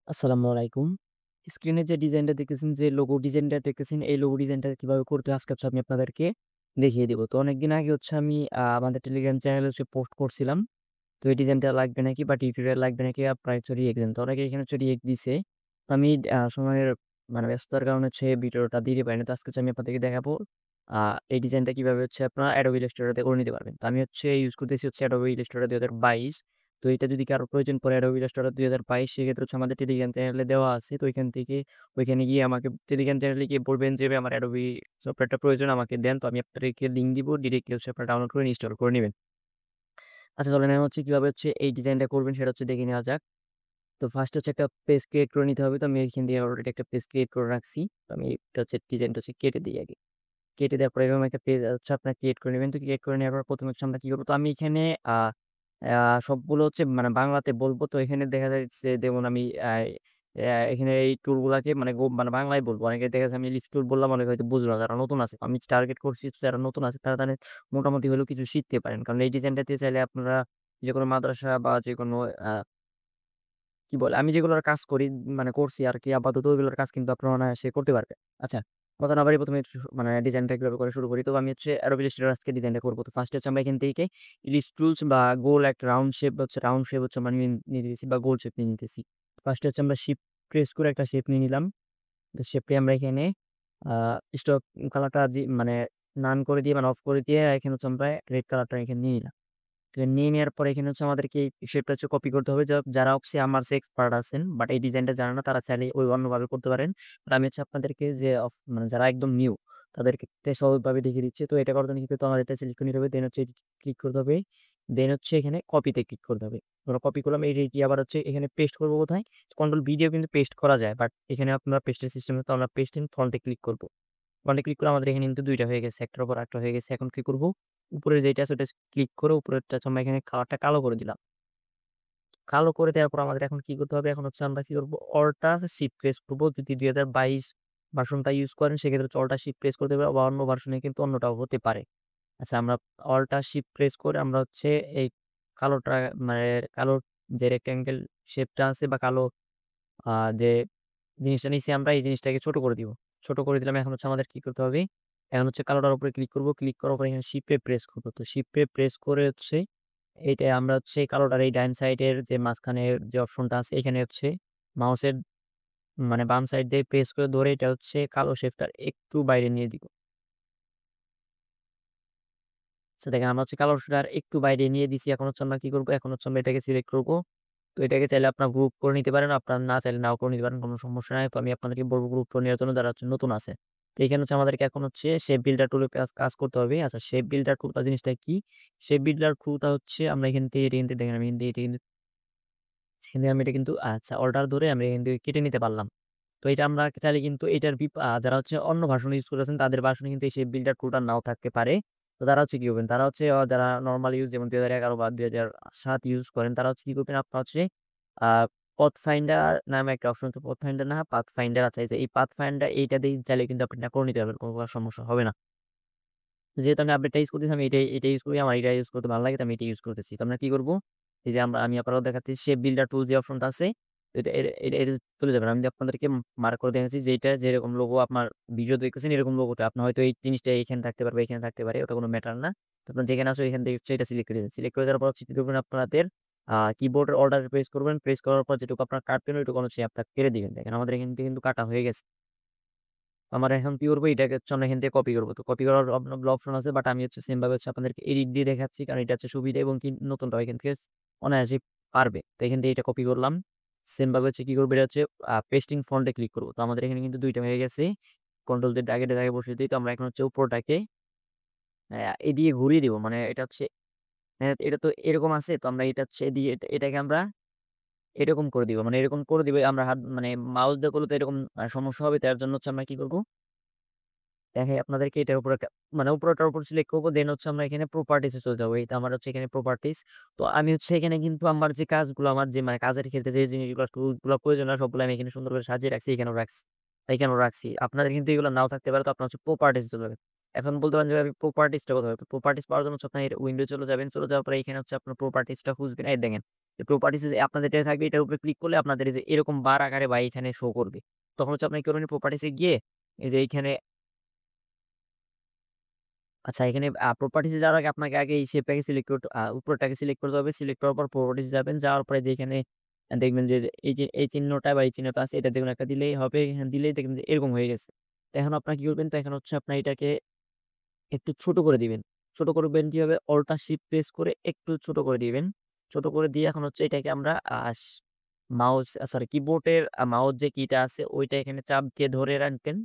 আসসালামু আলাইকুম। স্ক্রিনে যে ডিজাইনটা দেখতেছেন, যে লোগো ডিজাইনটা দেখতেছেন, এই লোগো ডিজাইনটা কিভাবে করতে হয় আজকে আমি আপনাদেরকে দেখিয়ে দিব। তো অনেকদিন আগে আমি আমাদের টেলিগ্রাম চ্যানেলে পোস্ট করছিলাম। তো এই ডিজাইনটা লাগবে নাকি বা টিউটোরিয়াল লাগবে নাকি আপনারা রিয়েক্ট দেন। তো অনেকে এখানে রিয়েক্ট দিছে। তো আমি সময়ের ব্যস্ততার কারণে ভিডিওটা দিতে পারিনি। তো আজকে আমি আপনাদেরকে দেখাবো আ এই ডিজাইনটা কিভাবে আপনারা Adobe Illustrator তে করে নিতে পারবেন। তো আমি ইউজ করতেছি Adobe Illustrator ২০২২। তো এটা যদি কারো প্রয়োজন পড়ে Adobe Illustrator ২০২২ সেক্ষেত্রে আমাদের টেলিগ্রাম চ্যানেলে দেওয়া আছে। তো ওইখান থেকে ওইখানে গিয়ে আমাকে টেলিগ্রাম চ্যানেলে গিয়ে বলবেন যে ভাই আমার Adobe সফটওয়্যারটা প্রয়োজন আমাকে দেন। তো আমি আপনাদেরকে লিঙ্ক দিব। ডিরেক্টলি আপনারা ডাউনলোড করে ইনস্টল করে নিবেন। আচ্ছা চলেন এখন কিভাবে এই ডিজাইনটা করবেন সেটা দেখে নেওয়া যাক। তো ফার্স্ট একটা পেজ ক্রিয়েট করে নিতে হবে। তো আমি এখান দিয়ে অলরেডি একটা পেজ ক্রিয়েট করে রাখছি। তো আমি এটা ডিজাইনটা কেটে দেই আগে। কেটে দেওয়ার পরে এরকম একটা পেজ আপনারা ক্রিয়েট করে নেবেন। তো ক্রিয়েট করে নেওয়ার পর ১ম আমরা কি করব? তো আমি এখানে আ আ সবগুলো বাংলাতে বলব। তো এখানে দেখা যাচ্ছে যেমন আমি এখানে এই টুলগুলাকে বাংলায় বলব। অনেকে দেখা যাচ্ছে আমি লিস্ট টুল বললাম, অনেকে হয়তো বুঝলো না, যারা নতুন আছে। আমি টার্গেট করছি যারা নতুন আছে তারা মোটামুটি হলেও কিছু শিখতে পারেন। কারণ এই ডিজাইনটা দিয়ে চাইলে আপনারা যেকোনো মাদ্রাসা বা যেকোনো আ কি বলে? আমি যেগুলোর কাজ করি করছি আরকি আপাতত ওইগুলোর কাজ কিন্তু আপনারা অনায়াসে করতে পারবেন। আচ্ছা, কথা না বাড়িয়ে ১ম এ ডিজাইনটা কিভাবে করে শুরু করি। তো আমি Adobe Illustrator আজকে ডিজাইনটা করব। তো ফার্স্ট আমরা এখান থেকে ইলিপস টুলস বা গোল একটা রাউন্ড শেপ আমরা নিয়ে নিয়ে নিতেছি বা গোল শেপ নিয়ে নিতেছি। ফার্স্ট আমরা শিফট প্রেস করে একটা শেপ নিয়ে নিলাম। তো শেপটি আমরা এখানে আ স্টক কালারটা নান করে দিয়ে অফ করে দিয়ে এখানে আমরা রেড কালারটা এখানে নিয়ে নিলাম। তো নিয়ে নেওয়ার পরে এখানে আমাদেরকে এই শেপটা কপি করতে হবে। যারা আমার এক্সপার্ট আছেন বাট এই ডিজাইনটা জানে না তারা চাইলে ওই অন্যভাবে করতে পারেন। বাট আমি আপনাদেরকে যে যারা একদম নিউ তাদেরকে সহজভাবে দেখিয়ে দিচ্ছি। তো এটা করার জন্য কি করতে হবে? আমাদের এটা সিলেক্ট করে নিতে হবে। দেন ক্লিক করতে হবে। দেন এখানে কপিতে ক্লিক করতে হবে। ধরো কপি করলাম এইটি আবার এখানে পেস্ট করব কোথায়? কন্ট্রোল ভি দিয়েও কিন্তু পেস্ট করা যায়। বাট এখানে আপনার পেস্টের সিস্টেমে তো আমরা পেস্ট ইন ফন্টে ক্লিক করব। ফন্টে ক্লিক করে আমাদের এখানে কিন্তু ২ টা হয়ে গেছে। একটার উপর আরেকটা হয়ে গেছে। এখন কি করব? উপরে যেইটা আছে ওটা ক্লিক করে উপরেরটা আমরা এখানে কালারটা কালো করে দিলাম। কালো করে দেওয়ার পর আমাদের এখন কি করতে হবে? এখন আমরা কি করব? অল্টার শিফট প্রেস করব। যদি ২০২২ ভার্সনটা ইউজ করেন সেক্ষেত্রে অল্টার শিফট প্রেস করতে হবে বা অন্য ভার্সনে কিন্তু অন্যটাও হতে পারে। আচ্ছা আমরা অল্টার শিফট প্রেস করে আমরা এই কালোটা মানে কালো যে রেক্টেঙ্গেল শেপটা আছে বা কালো আ যে জিনিসটা নিছি আমরা এই জিনিসটাকে ছোট করে দিব। ছোট করে দিলাম। এখন আমাদের কি করতে হবে? এখন কালোটার উপরে ক্লিক করব। ক্লিক করার পরে এখানে শিফটে প্রেস করব। তো শিফটে প্রেস করে এইটাই আমরা কালোটার এই ডাইন সাইডের যে মাঝখানের যে অপশনটা আছে এখানে মাউসের বাম সাইড দিয়ে প্রেস করে ধরে এটা কালো শেপটার একটু বাইরে নিয়ে দিব। আচ্ছা দেখেন আমরা কালোটার একটু বাইরে নিয়ে দিছি। এখন আমরা কি করব? এখন আমরা এটাকে সিলেক্ট করব। তো এটাকে চাইলে আপনার গ্রুপ করে নিতে পারেন। আপনার না চাইলে নাও করে নিতে পারেন। কোন সমস্যা নাই। তো আমি আপনাদেরকে বলব গ্রুপ করে নেওয়ার জন্য যারা নতুন আছে। তো এখানে আমাদেরকে এখন শেপ বিল্ডার টুলে কাজ করতে হবে। আচ্ছা শেপ বিল্ডার টুলটা জিনিসটা কি? শেপ বিল্ডার টুলটা আমরা এখান থেকে এটা কিন্তু দেখেন আমি কিন্তু এটা কিন্তু সেখানে আমি এটা কিন্তু আচ্ছা অল্টার ধরে আমি এখান থেকে কেটে নিতে পারলাম। তো এটা আমরা চাইলে কিন্তু এটার যারা অন্য ভার্সন ইউজ করেছেন তাদের ভার্সনে কিন্তু এই শেপ বিল্ডার টুলটা নাও থাকতে পারে। তো তারা কি করবেন? তারা যারা নরমাল ইউজ যেমন ২০১১ বা ২০০৭ ইউজ করেন তারা কি করবেন? আপনার আ পথ ফাইন্ডার নামে একটা অপশন আছে। পথ ফাইন্ডার না পাথ ফাইন্ডার আছে। এই যে এই পাথ ফাইন্ডার এইটা দিয়ে চাইলে কিন্তু আপনি এটা করে নিতে পারবেন। কোন প্রকার সমস্যা হবে না। যেহেতু আমি আপডেটটা ইউজ করতেছি আমি এটাই ইউজ করি। আমার এটা ইউজ করতে ভালো লাগে তো আমি এটা ইউজ করতেছি। তো আমরা কি করব? এই যে আমি আপনারাও দেখাচ্ছি শেপ বিল্ডার টুল যে অপশনটা আছে এটা চলে যাবেন। আমি আপনাদেরকে মার্ক করে দেখাচ্ছি যে এটা যেরকম লোগো আপনার ভিডিও দেখতেছেন এরকম লোগোটা আপনার হয়তো এই জিনিসটা এখানে থাকতে পারবে, এখানে থাকতে পারে। ওটা কোনো ম্যাটার না। তো আপনার যেখানে আছে ওইখান থেকে এটা সিলেক্ট করে দিবেন। সিলেক্ট করে দেওয়ার পর কি করবেন আপনাদের কিবোর্ডের অর্ডার প্রেস করবেন। প্রেস করার পর যেটুকু আপনার কাটবেন ওইটুকু আপনার কেটে দিবেন। দেখেন আমাদের এখান থেকে কিন্তু কাটা হয়ে গেছে। আমার এখন কি করব এটাকে আমরা এখান থেকে কপি করব। তো কপি করার অপশন আছে বাট আমি সেম ভাবে আপনাদেরকে এডিট দিয়ে দেখাচ্ছি। কারণ এটা সুবিধা এবং কি নতুনটাও এখান থেকে অনায়াসেই পারবে। তো এখান থেকে এটা কপি করলাম। সেম ভাবে কি করব এটা পেস্টিং ফন্টে ক্লিক করব। তো আমাদের এখানে কিন্তু ২ টা হয়ে গেছে। কন্ট্রোল দিয়ে দাগে, দাগে বসিয়ে দিই। তো আমরা এখন উপরটাকে এদিকে ঘুরিয়ে দিব। মানে এটা এটা তো এরকম আছে। তো আমরা এটা এদিকে এটাকে আমরা এরকম করে দিব। মানে এরকম করে দিব আমরা হাত মাউস দিয়ে করলে তো এরকম সমস্যা হবে। তার জন্য আমরা কি করব? দেখাই আপনাদেরকে এটার উপরে উপরেরটার উপর সিলেক্ট করব। দেন আমরা এখানে প্রপার্টিস এ চলে যাবো। এই তো আমার এখানে প্রপার্টিস। তো আমি এখানে কিন্তু আমার যে কাজগুলো আমার যে কাজের ক্ষেত্রে যে জিনিসগুলো টুলস গুলো প্রয়োজন হয় সবগুলো আমি এখানে সুন্দর করে সাজিয়ে রাখছি। এখানেও রাখছি। আপনাদের কিন্তু এগুলো নাও থাকতে পারে। তো আপনার প্রপার্টিস এ চলে যাবেন। এখন বলতে পারেন যে প্রপার্টিজটা কোথায় হবে? প্রপার্টিজ পাওয়ার জন্য হচ্ছে আপনার উইন্ডো চলে যাবেন। চলে যাওয়ার পরে এখানে হচ্ছে আপনার প্রপার্টিজটা খুঁজবেন। এই দেখেন যে প্রপার্টিজ এ আপনার যেটা থাকবে এটার উপরে ক্লিক করলে আপনাদের এই যে এরকম বার আকারে বা এখানে শো করবে। তখন হচ্ছে আপনি কি করবেন প্রপার্টিজ এ গিয়ে এই যে এইখানে আচ্ছা এখানে প্রপার্টিজ এ যাওয়ার আগে আপনাকে আগে এই শেপটাকে সিলেক্ট করতে উপরেরটাকে সিলেক্ট করতে হবে। সিলেক্ট করার পর প্রপার্টিজ যাবেন। যাওয়ার পরে যে এখানে দেখবেন যে এই যে এই চিহ্নটা বা এই চিহ্নটা আছে এটা যেকোনো একটা দিলেই হবে। এখানে দিলেই দেখবেন যে এরকম হয়ে গেছে। তো এখন আপনারা কি করবেন? তো এখন হচ্ছে আপনার এটাকে একটু ছোট করে দিবেন। ছোট করবেন কিভাবে? অল্টার শিফট প্রেস করে একটু ছোট করে দিবেন। ছোট করে দিয়ে এখন হচ্ছে এটাকে আমরা আ স মাউস সরি কিবোর্ডের মাউস যে কিটা আছে ওইটা এখানে চাপ দিয়ে ধরে রাখবেন।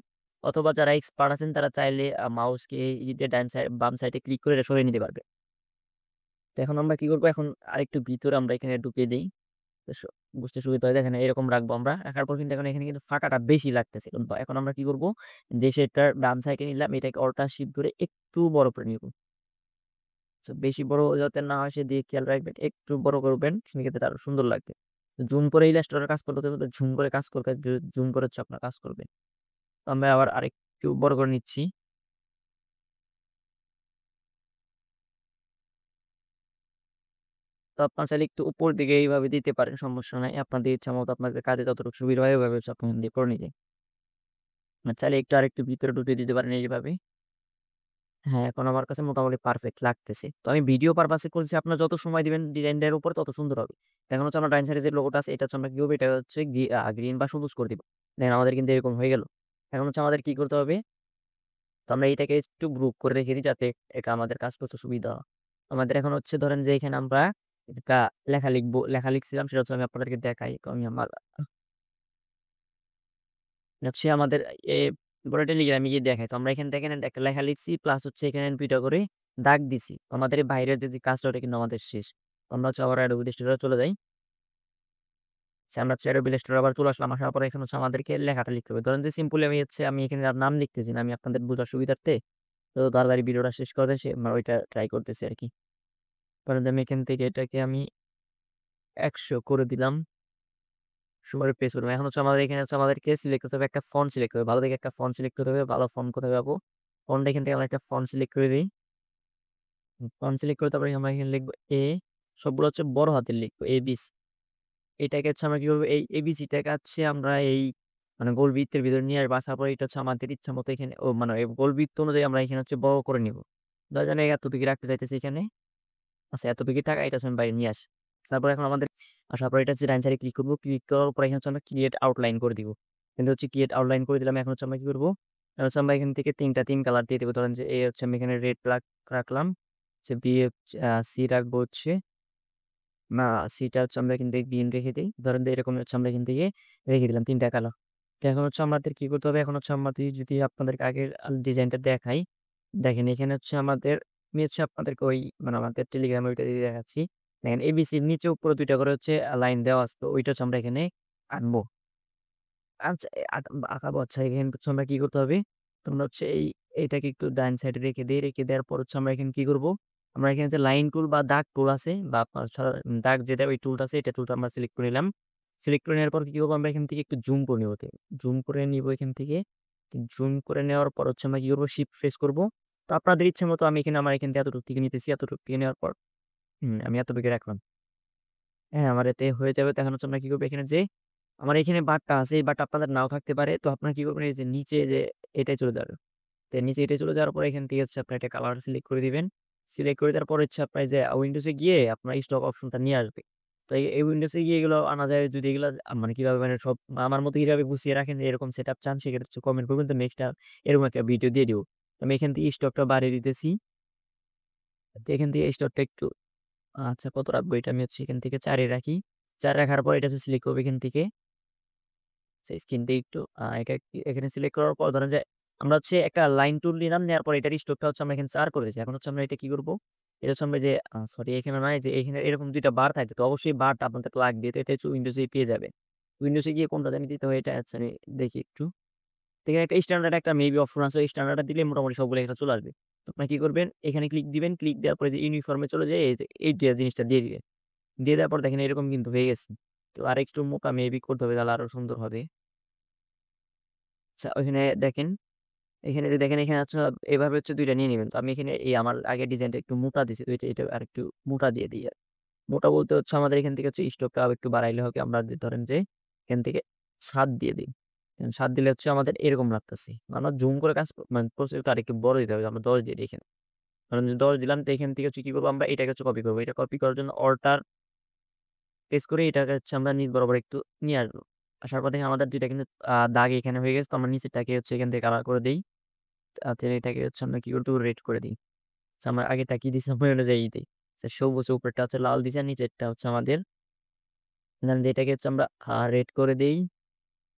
অথবা যারা এক্সপার্ট আছেন তারা চাইলে মাউসকে ই দিয়ে ডান সাইড বাম সাইডে ক্লিক করে এটা সরিয়ে নিতে পারবে। তো এখন আমরা কি করব? এখন আরেকটু ভিতরে আমরা এখানে ঢুকিয়ে দেই। তো বুঝতে সুবিধা হয় দেখেন এরকম রাখবো আমরা। রাখার পর কিন্তু এখন এখানে কিন্তু ফাঁকাটা বেশি লাগতেছে। কিন্তু এখন আমরা কি করব? যে শেপটার ডান সাইডে নিলাম এটাকে অল্টার শিফট ধরে একটু বড় করে নিব। আচ্ছা বেশি বড় যাতে না হয় সেদিকে খেয়াল রাখবেন। একটু বড় করবেন সেক্ষেত্রে আরো সুন্দর লাগবে। জুম করে ইলাস্ট্রেটর কাজ করতে হলে ঝুম করে কাজ করতে জুম করে হচ্ছে আপনার কাজ করবে। তো আমরা আবার আরেকটু বড় করে নিচ্ছি। তো আপনার চাইলে একটু উপর দিকে এইভাবে দিতে পারেন সমস্যা নাই। আপনাদের ইচ্ছামত আপনাদের কাজে যতটুকু সুবিধা হয় ওইভাবে হচ্ছে আপনি দিয়ে করে নিবেন। চাইলে একটু আরেকটু ভিতরে ঢুকিয়ে দিতে পারেন এইভাবে। হ্যাঁ, এখন আমার কাছে মোটামুটি পারফেক্ট লাগতেছে। তো আমি ভিডিও পারপাস এ করছি আপনার যত সময় দিবেন ডিজাইনটার উপরে তত সুন্দর হবে। এখন হচ্ছে আমার ডাইন সাইডে যে লোগোটা আছে এটা হচ্ছে আমরা কি করব? এটা হচ্ছে গ্রিন বা সবুজ করে দিব। দেখেন আমাদের কিন্তু এরকম হয়ে গেল। এখন হচ্ছে আমাদের কি করতে হবে? তো আমরা এইটাকে একটু গ্রুপ করে রেখে দিই যাতে এটা আমাদের কাজ করতে সুবিধা হয়। আমাদের এখন হচ্ছে ধরেন যে এখানে আমরা একটা লেখা লিখবো। লেখা লিখছিলাম সেটা হচ্ছে আমি আপনাদেরকে দেখাই। তো আমি আমার হচ্ছে আমাদের এ পুরো টেলিগ্রামে গিয়ে দেখাই। তো আমরা এখানে দেখেন একটা লেখা লিখছি প্লাস হচ্ছে এখানে ২ টা করে দাগ দিছি। আমাদের এই বাইরের যে কাজটা ওটা কিন্তু আমাদের শেষ। তো আমরা হচ্ছে আবার Adobe Illustrator চলে যাই। আমরা হচ্ছে Adobe Illustrator আবার চলে আসলাম। আসার পরে এখানে হচ্ছে আমাদেরকে লেখাটা লিখতে হবে। ধরেন যে সিম্পলি আমি এখানে আর নাম লিখতেছি না। আমি আপনাদের বোঝার সুবিধার্থে তো তাড়াতাড়ি ভিডিওটা শেষ করে দেই ওইটা ট্রাই করতেছি আরকি। ধরেন যে আমি এখান থেকে এটাকে আমি ১০০ করে দিলাম। সুপার পেজ করলাম। এখন হচ্ছে আমাদের এখানে হচ্ছে আমাদেরকে সিলেক্ট করতে হবে একটা ফন্ট সিলেক্ট করতে হবে। ভালো দেখে একটা ফন্ট সিলেক্ট করতে হবে। ভালো ফন্ট কোথায় পাবো? ফন্ট এখান থেকে আমরা একটা ফন্ট সিলেক্ট করে দেই। ফন্ট সিলেক্ট করে তারপরে আমরা এখানে লিখব এ সবগুলো হচ্ছে বড় হাতের লিখব এবিসি। এটাকে হচ্ছে আমরা কি করব? এই এবিসিটাকে হচ্ছে আমরা এই মানে গোল বৃত্তের ভিতরে নিয়ে আসবো। আসার পরে এটা হচ্ছে আমাদের ইচ্ছামত এখানে মানে এই গোল বৃত্ত অনুযায়ী আমরা এখানে হচ্ছে বড় করে নিব। ধরেন আমি এতটুকু রাখতে চাইতেছি এখানে। আচ্ছা এতটুকু থাকা এটা হচ্ছে আমি বাইরে নিয়ে আসি। তারপরে এখন আমাদের আসার পরে এটা হচ্ছে ডান সাইডে ক্লিক করব। ক্লিক করার পরে এখানে হচ্ছে আমরা ক্রিয়েট আউটলাইন করে দিব। কিন্তু হচ্ছে ক্রিয়েট আউটলাইন করে দিলাম। এখন হচ্ছে আমরা কি করব? এখন হচ্ছে আমরা এখান থেকে ৩ কালার দিয়ে দিব। ধরেন যে এ হচ্ছে আমি এখানে রেড ব্লাক রাখলাম। হচ্ছে বি হচ্ছে সি রাখবো হচ্ছে না সিটা হচ্ছে আমরা এখান থেকে গ্রিন রেখে দেই। ধরেন যে এরকম হচ্ছে আমরা এখান থেকে রেখে দিলাম ৩ টা কালার। তো এখন হচ্ছে আমাদের কি করতে হবে? এখন হচ্ছে আমাদের যদি আপনাদেরকে আগের ডিজাইনটা দেখাই। দেখেন এখানে হচ্ছে আমি হচ্ছে আপনাদেরকে ওই মানে আমাদের টেলিগ্রামে ওইটা দিয়ে দেখাচ্ছি। দেখেন এবিসির নিচে উপরে ২ টা করে হচ্ছে লাইন দেওয়া আছে। তো ওইটা হচ্ছে আমরা এখানে আনবো। আচ্ছা আঁকাবো আচ্ছা এখানে হচ্ছে আমরা কি করতে হবে? তোমরা হচ্ছে এইটাকে একটু ডান সাইডে রেখে দেই। রেখে দেওয়ার পর হচ্ছে আমরা এখানে কি করব? আমরা এখানে যে লাইন টুল বা দাগ টুল আছে বা আপনার দাগ যেটা ওই টুলটা আছে এটা টুলটা আমরা সিলেক্ট করে নিলাম। সিলেক্ট করে নেওয়ার পর কি করব? আমরা এখান থেকে একটু জুম করে নিব। জুম করে নিব এখান থেকে। জুম করে নেওয়ার পর হচ্ছে আমরা কি করব? শিফট প্রেস করব। তো আপনাদের ইচ্ছে মতো আমি এখানে আমার এখান থেকে এতটুকু থেকে নিতেছি। এতটুকু থেকে নেওয়ার পর আমি এতটুকু রাখলাম। হ্যাঁ, আমার এতে হয়ে যাবে। তো এখন হচ্ছে আমরা কি করব? এখানে যে আমার এখানে বারটা আছে, এই বারটা আপনাদের নাও থাকতে পারে। তো আপনারা কি করবেন? এই যে নিচে যে এটায় চলে যাবেন। তো নিচে এটায় চলে যাওয়ার পরে এখান থেকে হচ্ছে আপনারা একটা কালার সিলেক্ট করে দিবেন। সিলেক্ট করে দেওয়ার পরে হচ্ছে আপনার এই যে উইন্ডোজ এ গিয়ে আপনার স্টক অপশনটা নিয়ে আসবে। তো এই উইন্ডোজ এ গিয়ে এগুলো আনা যায় যদি এগুলা মানে কিভাবে মানে সব আমার মতো কিভাবে গুছিয়ে রাখেন এরকম সেটআপ চান সেক্ষেত্রে হচ্ছে কমেন্ট করবেন। তো নেক্সট এরকম একটা ভিডিও দিয়ে দিব। আমি এখান থেকে স্টকটা বাড়িয়ে দিতেছি। তো এখান থেকে স্টকটা একটু আচ্ছা কত রাখবো? এটা আমি হচ্ছে এখান থেকে ৪ এ রাখি। ৪ রাখার পর এটা হচ্ছে সিলেক্ট করব এখান থেকে। আচ্ছা স্ক্রিনটা একটু এটা এখানে সিলেক্ট করার পর ধরেন যে আমরা হচ্ছে একটা লাইন টুল নিলাম। নেওয়ার পর এটার স্ট্রোকটা হচ্ছে আমরা এখানে ৪ করে দিয়েছি। এখন হচ্ছে আমরা এটা কি করব? এটা হচ্ছে আমরা যে সরি এখানে নয় যে এখানে এরকম ২ টা বার থাকে। তো অবশ্যই বারটা আপনাদের লাগবে। তো এটা হচ্ছে উইন্ডোজেই পেয়ে যাবেন। উইন্ডোজে গিয়ে কোনটা জানি দিতে হয় এটা আচ্ছা আমি দেখি একটু। তো এখানে একটা স্ট্যান্ডার্ড একটা মেবি অপশন আছে। ওই স্ট্যান্ডার্ডটা দিলে মোটামুটি সবগুলো এখানে চলে আসবে। তো আপনারা কি করবেন? এখানে ক্লিক দিবেন। ক্লিক দেওয়ার পরে যে ইউনিফর্ম এ চলে যেয়ে এই যে এই জিনিসটা দিয়ে দিবেন। দিয়ে দেওয়ার পর দেখেন এরকম কিন্তু হয়ে গেছে। তো আরেকটু মোটা মেবি করতে হবে তাহলে আরো সুন্দর হবে। আচ্ছা ওইখানে দেখেন এখানে যে দেখেন এখানে হচ্ছে এভাবে হচ্ছে ২ টা নিয়ে নিবেন। তো আমি এখানে এই আমার আগের ডিজাইনটা একটু মোটা দিছি। তো এটা আরেকটু মোটা দিয়ে দিই। মোটা বলতে হচ্ছে আমাদের এখান থেকে হচ্ছে স্টোভটা আরেকটু বাড়াইলে হবে। আমরা ধরেন যে এখান থেকে ৭ দিয়ে দিই। ৭ দিলে হচ্ছে আমাদের এরকম লাগতেছে। আমরা জুম করে কাজ মানে প্রসেসটা আরেকটু বড় দিতে হবে। আমরা ১০ দিয়ে দিই এখানে। ধরেন যে ১০ দিলাম তো এখান থেকে হচ্ছে কি করব আমরা এটাকে হচ্ছে কপি করব। এটা কপি করার জন্য অল্টার প্রেস করে এটাকে হচ্ছে আমরা নিচ বরাবর একটু নিয়ে আসবো। আসার পর দেখেন আমাদের ২ টা কিন্তু দাগ এখানে হয়ে গেছে। তো আমরা নিচেরটাকে হচ্ছে এখান থেকে কালার করে দেই। এটাকে হচ্ছে আমরা কি করে দেব রেড করে দিই। আচ্ছা আমরা আগেরটা কি দিছিলাম ওই অনুযায়ী দেই। আচ্ছা সবুজ উপরেরটা হচ্ছে লাল দিছি আর নিচেরটা হচ্ছে আমাদের দেন এটাকে হচ্ছে আমরা রেড করে দেই।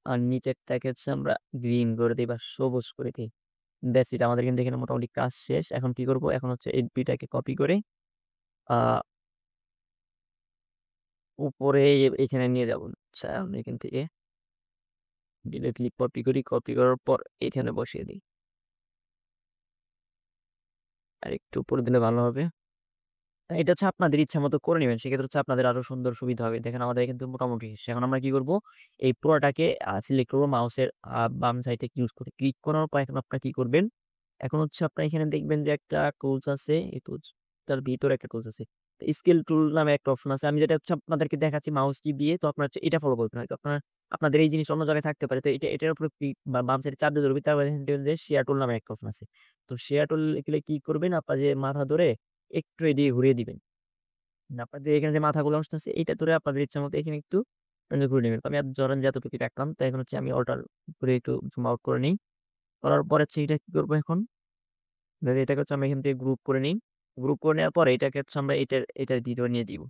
আর নিচেরটাকে হচ্ছে আমরা গ্রিন করে দেই বা সবুজ করে দেই। দ্যাটস ইট আমাদের কিন্তু এখানে মোটামুটি কাজ শেষ। এখন কি করব? এখন হচ্ছে এই ২ টাকে কপি করে আ উপরে এখানে নিয়ে যাব। আচ্ছা আমি এখান থেকে ডিরেক্টলি কপি করি। কপি করার পর এখানে বসিয়ে দিই। আরেকটু উপরে দিলে ভালো হবে। এটা হচ্ছে আপনাদের ইচ্ছামত করে নিবেন। সেক্ষেত্রে হচ্ছে আপনাদের আরো সুন্দর সুবিধা হবে। দেখেন আমাদের কিন্তু মোটামুটি শেষ। এখন আমরা কি করব? এই পুরাটাকে সিলেক্ট করব মাউসের বাম সাইডে ইউজ করে ক্লিক করার পর এখন আপনারা কি করবেন? এখন হচ্ছে আপনার এখানে দেখবেন যে একটা টুলস আছে। এই টুলসটার ভিতরে একটা টুলস আছে। স্কেল টুল নামে একটা অপশন আছে। আমি যেটা হচ্ছে আপনাদেরকে দেখাচ্ছি মাউস কি দিয়ে তো আপনারা হচ্ছে এটা ফলো করবেন। হয়তো আপনাদের এই জিনিস অন্য জায়গায় থাকতে পারে। তো এটার উপরে ক্লিক বা বাম সাইডে চাপ দিয়ে ধরবেন। তারপর দেখবেন যে শেয়ার টুল নামে একটা অপশন আছে। তো শেয়ার টুল এ কি করবেন? আপনার যে মাথা ধরে একটু এদিকে ঘুরিয়ে দিবেন। আপনাদের এখানে যে মাথাগুলো অংশ আছে এইটা ধরে আপনাদের ইচ্ছামত এখানে একটু ঘুরিয়ে নিবেন। তো আমি ধরেন যে এতটুকু রাখলাম। তো এখন হচ্ছে আমি অল্টার করে একটু জুম আউট করে নেই। করার পরে হচ্ছে এটা কি করব এখন? ধরেন এটাকে হচ্ছে আমরা এখান থেকে গ্রুপ করে নিই। গ্রুপ করে নেওয়ার পরে এটাকে হচ্ছে আমরা এটার ভিতরে নিয়ে দিব।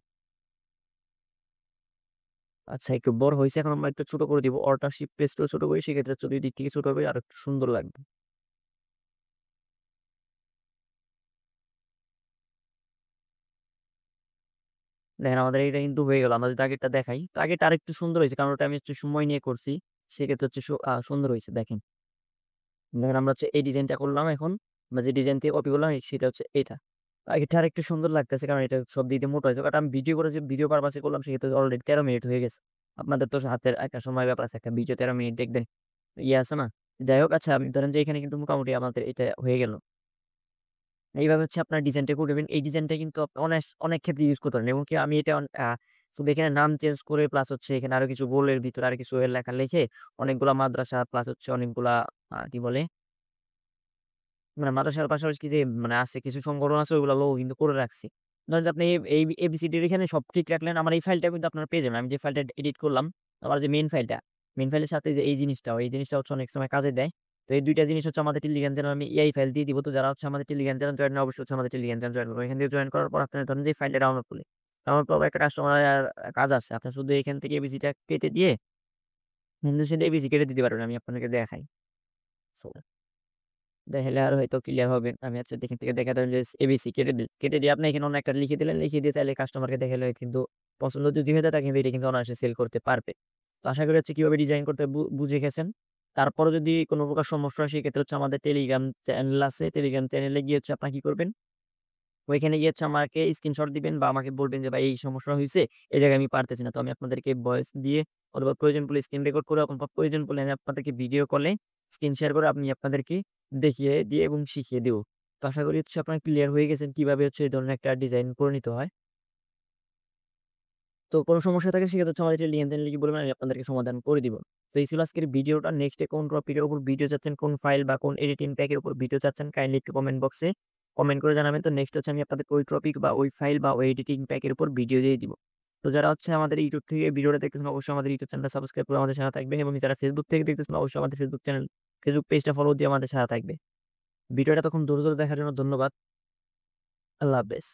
আচ্ছা একটু বড় হইছে এখন আমরা একটু ছোট করে দিব। অল্টার শিফট প্রেস করে ছোট করি সেক্ষেত্রে হচ্ছে ২ দিক থেকে ছোট হবে আরেকটু সুন্দর লাগবে। দেখেন আমাদের এটা কিন্তু হয়ে গেল। আমরা যদি আগেরটা দেখাই, তো আগেরটা আরেকটু সুন্দর হয়েছে। কারণ ওটা আমি হচ্ছে সময় নিয়ে করছি। সেক্ষেত্রে হচ্ছে সুন্দর হয়েছে দেখেন। দেখেন আমরা হচ্ছে এই ডিজাইনটা করলাম এখন। আমরা যে ডিজাইন থেকে কপি করলাম সেটা হচ্ছে এটা। আগেরটা আরেকটু সুন্দর লাগতেছে কারণ এটা সব দিক দিয়ে মোটা হয়েছে। বাট আমি ভিডিও করেছি ভিডিও পারপাস এ করলাম সেক্ষেত্রে অলরেডি ১৩ মিনিট হয়ে গেছে। আপনাদের তো হাতের একটা সময় ব্যাপার আছে। একটা ভিডিও ১৩ মিনিট দেখবেন। ইয়ে আছে না? যাই হোক আচ্ছা আমি ধরেন যে এখানে কিন্তু মোটামুটি আমাদের এটা হয়ে গেল। এইভাবে হচ্ছে আপনার ডিজাইনটা করবেন। এই ডিজাইনটা কিন্তু অনেক ক্ষেত্রে ইউজ করতে পারেন। এমনকি আমি এটা শুধু এখানে নাম চেঞ্জ করে প্লাস হচ্ছে এখানে আরো কিছু গোলের ভিতরে আরো কিছু লেখা লিখে অনেকগুলা মাদ্রাসা প্লাস হচ্ছে অনেকগুলা কি বলে? মানে মাদ্রাসার পাশাপাশি কি যে মানে আছে কিছু সংগঠন আছে ওইগুলা লোগো কিন্তু করে রাখছি। ধরেন যে আপনি এই ABCD এর এখানে সব ঠিক রাখলেন। আমার এই ফাইলটা কিন্তু আপনারা পেয়ে যাবেন। আমি যে ফাইলটা এডিট করলাম, আমার যে মেইন ফাইলটা, মেইন ফাইলের সাথে যে এই জিনিসটা হচ্ছে অনেক সময় কাজে দেয়। তো এই ২ টা জিনিস হচ্ছে আমাদের টেলিগ্রাম চ্যানেলে আমি AI ফাইল দিয়ে দিব। তো যারা হচ্ছে আমাদের টেলিগ্রাম চ্যানেল জয়েন না অবশ্যই হচ্ছে আমাদের টেলিগ্রাম চ্যানেল জয়েন করবেন। এখান থেকে জয়েন করার পর আপনারা ধরেন যে এই ফাইলটা ডাউনলোড করলেন। ডাউনলোড করার পর একটা কাস্টমার কাজ আছে। আপনি শুধু এখান থেকে ABC টা কেটে দিয়ে হিন্দু সিন্ধু ABC কেটে দিতে পারবেন। আমি আপনাদেরকে দেখাই। সো দেখাইলে আরো হয়তো ক্লিয়ার হবেন। আমি আচ্ছা এখান থেকে দেখা দিলাম যে এবিসি কেটে দিয়ে আপনি এখানে অন্য একটা লিখে দিলেন। লিখে দিয়ে চাইলে কাস্টমারকে দেখাইলে কিন্তু পছন্দ যদি হয়ে যায় তাকে কিন্তু এটা কিন্তু অনায়াসে সেল করতে পারবে। তো আশা করি হচ্ছে কিভাবে ডিজাইন করতে বুঝে গেছেন। তারপরেও যদি কোন প্রকার সমস্যা হয় সেক্ষেত্রে হচ্ছে আমাদের টেলিগ্রাম চ্যানেল আছে। টেলিগ্রাম চ্যানেলে গিয়ে হচ্ছে আপনারা কি করবেন? ওইখানে গিয়ে হচ্ছে আমাকে স্ক্রিনশট দিবেন বা আমাকে বলবেন যে, "ভাই এই সমস্যা হইছে। এই জায়গায় আমি পারতেছি না।" তো আমি আপনাদেরকে ভয়েস দিয়ে অথবা প্রয়োজন পড়লে স্ক্রিন রেকর্ড করে অথবা প্রয়োজন পড়লে আমি আপনাদেরকে ভিডিও কলে স্ক্রিন শেয়ার করে আমি আপনাদেরকে দেখিয়ে দিয়ে এবং শিখিয়ে দেব। তো আশা করি হচ্ছে আপনারা ক্লিয়ার হয়ে গেছেন কিভাবে হচ্ছে এই ধরনের একটা ডিজাইন করে নিতে হয়। তো কোন সমস্যা থাকে সেক্ষেত্রে হচ্ছে আমাদের টেলিগ্রাম চ্যানেলে গিয়ে বলবেন আমি আপনাদেরকে সমাধান করে দিব। তো এই ছিল আজকের ভিডিওটা। নেক্সট এ কোন টপিকের উপর ভিডিও চাচ্ছেন, কোন ফাইল বা কোন এডিটিং প্যাক এর উপর ভিডিও চাচ্ছেন কাইন্ডলি একটু কমেন্ট বক্সে কমেন্ট করে জানাবেন। তো নেক্সট হচ্ছে আমি আপনাদেরকে ওই টপিক বা ওই ফাইল বা ওই এডিটিং প্যাক এর উপর ভিডিও দিয়ে দিব। তো যারা হচ্ছে আমাদের YouTube থেকে ভিডিওটা দেখতেছেন অবশ্যই আমাদের YouTube চ্যানেলটা সাবস্ক্রাইব করে আমাদের সাথে থাকবেন এবং যারা Facebook থেকে দেখতেছেন অবশ্যই আমাদের Facebook পেজটা ফলো দিয়ে আমাদের সাথে থাকবে। ভিডিওটা এতক্ষণ ধৈর্য ধরে দেখার জন্য ধন্যবাদ। আল্লাহ হাফেজ।